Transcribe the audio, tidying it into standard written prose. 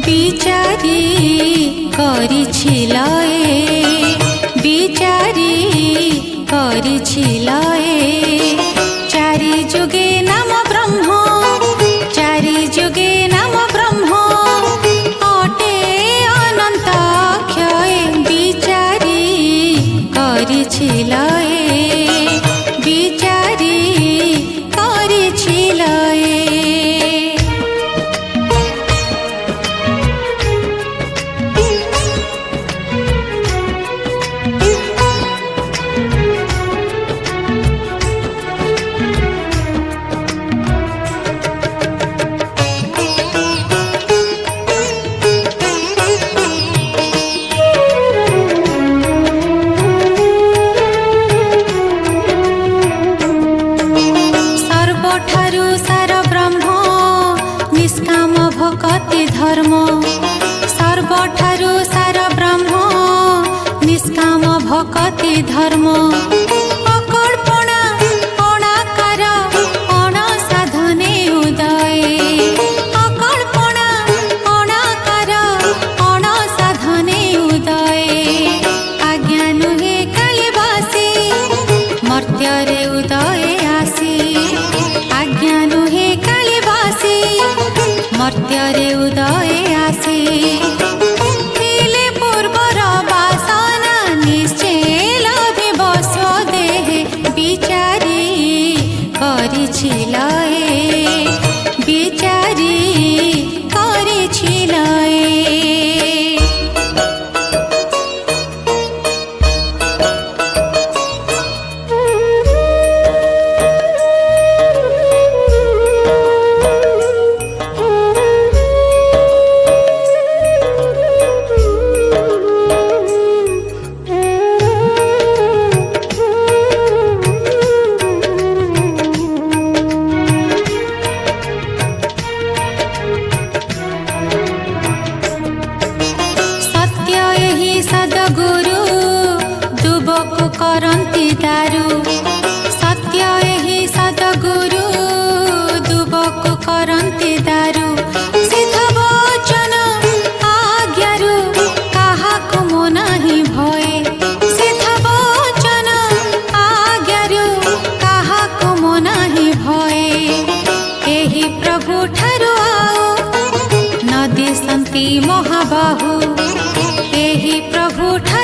বিচারি করিছিল বিচারি করিছিল চারি যুগে নাম ব্রহ্ম চারি যুগে নাম ব্রহ্ম অটে অনন্ত ক্ষয় বিচারি করিছিল বিচারি করিছিল धर्म सर्वठारु सार ब्रह्म निष्काम भक्ति धर्म अकल्पना अणाकार अणसाधने उदय अकल्पना अणाकार अणसाधने उदय आज्ञा नुहे कालिबासी मर्त्ୟରେ उदय आसी आज्ञा नुहे कालिबासी मर्त्ୟରେ उदय आसे थिले पूर्वर वासना निश्चेल विवश देहे विचारी करिছিল विचारी करिছিল करन्ति दारु सत्य एहि सद्गुरु दुबक करन्ति दारु सिद्ध वचन आज्ञारु काहाकु मनाहि भय सिद्ध वचन आज्ञारु काहाकु मनाहि भय एहि प्रभु ठारु आओ नदी सन्ति महाबाहु एहि प्रभु ठारु